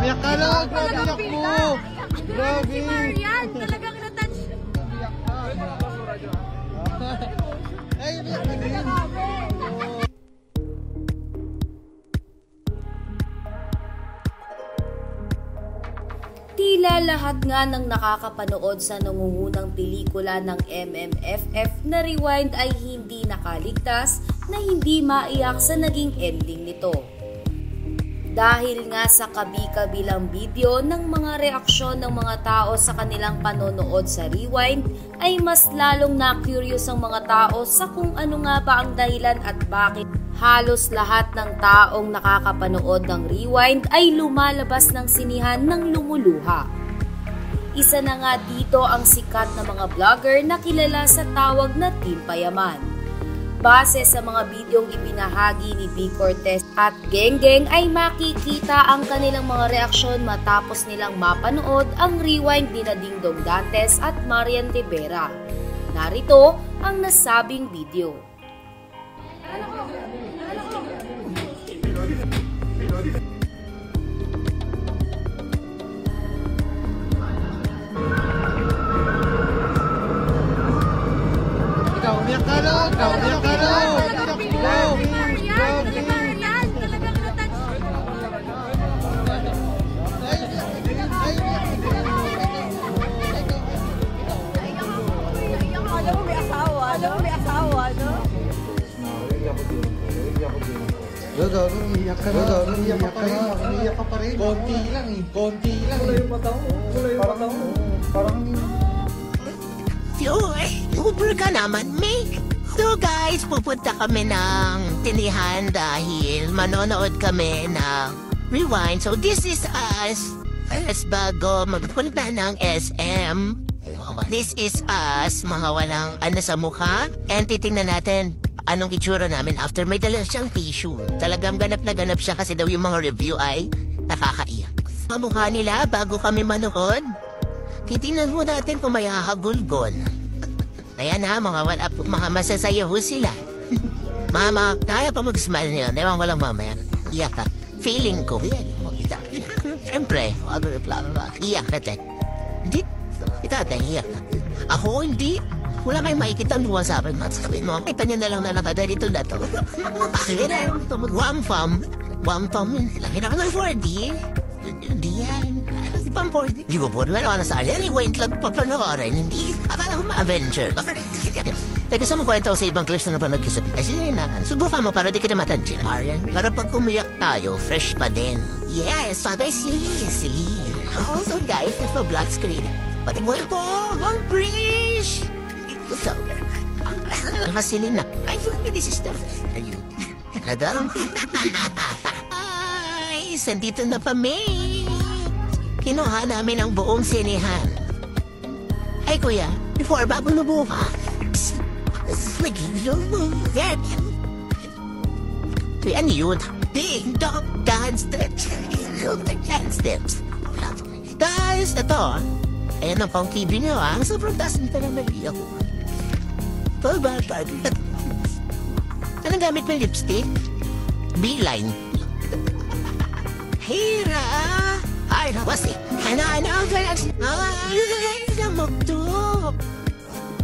Umiyak ka na, grabe iyak mo. Grabe. Si Marian, talagang natouch. Ay, umiyak ka din. Tila lahat nga ng nakakapanood sa nangungunang pelikula ng MMFF na Rewind ay hindi nakaligtas na hindi maiyak sa naging ending nito. Dahil nga sa kabi-kabilang video ng mga reaksyon ng mga tao sa kanilang panonood sa Rewind ay mas lalong na-curious ang mga tao sa kung ano nga ba ang dahilan at bakit halos lahat ng taong nakakapanood ng Rewind ay lumalabas ng sinihan ng lumuluha. Isa na nga dito ang sikat na mga vlogger na kilala sa tawag na Team Payaman. Base sa mga bidyong ibinahagi ni B. Cortez at Geng Geng ay makikita ang kanilang mga reaksyon matapos nilang mapanood ang Rewind ni Dingdong Dantes at Marian Rivera. Narito ang nasabing video. Ikaw, umiyak ka na, umiyak ka na. Si Marian, talagang natouch. Alam mo may asawa, no? Gago, umiyak ka na. Umiyak ka pa rin. Konti lang eh. Kulay yung mata mo. Parang Uber ka naman, Mick. So guys, pupunta kami ng tinihan dahil manonood kami ng Rewind. So this is us. As bago magpunta ng SM. This is us, mga walang ano sa mukha. And titingnan natin anong itsura namin after may dala siyang tissue. Talagang ganap na ganap siya kasi daw yung mga review ay nakakaiyak. Ang mukha nila bago kami manood. Titingnan mo natin kung may hahagulgol. Ayan na, mga masasayaw sila. Mama, kaya pa mag-smile nila. Ewan ko lang mamaya. Iyak ka. Feeling ko. Siyempre, iyak ka tayo. Hindi. Itatay, iyak ka. Ako, hindi. Wala kayong makikita ang luwa sa akin. Sabihin mo, kita niya na lang na nakadalito na to. Wampam. Laki na ka ng 4D. Hindi yan. Di pa ang 4D. Di ba po, wala ka na sa alin. Wait lang, papanoorin. Hindi. Akala ko ma-adventure. Teka, sa mga kwento sa ibang clips na napanood ko sa Pitas. Subukan mo para di ka na matansya. Marian, para pag umiyak tayo, fresh pa din. Yes, sabi silly. Also guys, nasa black screen. Pati mo ito, ang British! So, masilin na. Ay, this is the... Ayun. Nadang. Ay, sandito na pa may. Kinuha namin ang buong sinihan. Ay, kuya, before bago lumukas. Ano yun? Ding-dong dance steps. Guys, ito. Ayan ang pang TV niyo, ha? Sobrang taas nito na nag-iyak ko. Anong gamit mo lipstick? B-line. Hira! Ay, wasi. Ano, ay, namagto.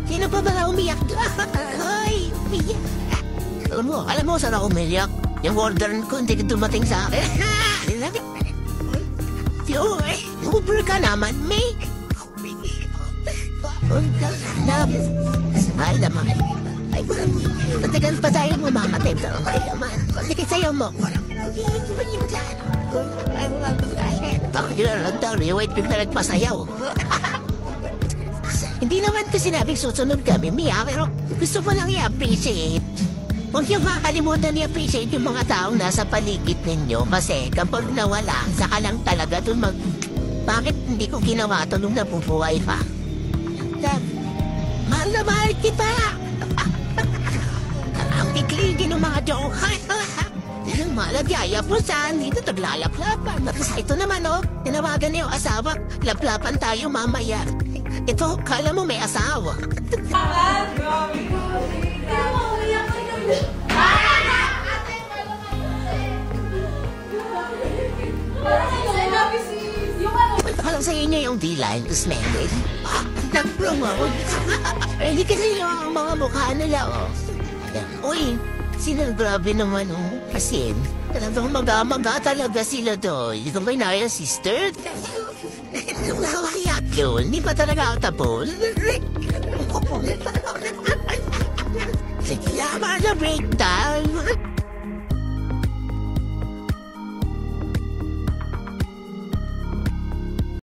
Sino pa ba na umiyak? Ay, umiyak. Alam mo saan ako umiyak? Yung order ko hindi dumating sa akin. Uber ka naman, Mick. Mahal naman. Ay, matagal pa tayo mamamatay. Sige, sayaw mo. Bakit yun lang daw? Wait, bigla nagpasayaw. Hindi naman ko sinabing susunod kami, Mia, pero gusto ko lang i-appreciate. Huwag yung makakalimutan i-appreciate yung mga taong nasa paligid ninyo kasi kapag nawala, saka lang talaga dun Bakit hindi ko ginawa ito nung nabubuhay pa? Mahal na mahal kita! Ang tikligin ng mga joke. Yung malagyaya po saan, dito taglalaplapan. Ito naman, tinawagan niyo asawa. Laplapan tayo mamaya. Ito, kala mo may asawa. I love you, niya yung D-line, tapos Mendel. Nag-promote. Hindi kasi yung mga mukha nila, oh. Uy, sila grabe naman, oh. Kasi, talagang maga-maga talaga sila to. Hindi ko ba inaya, sister? Nakakayak yun. Hindi pa talaga ako tapos. Sige, tama na break time.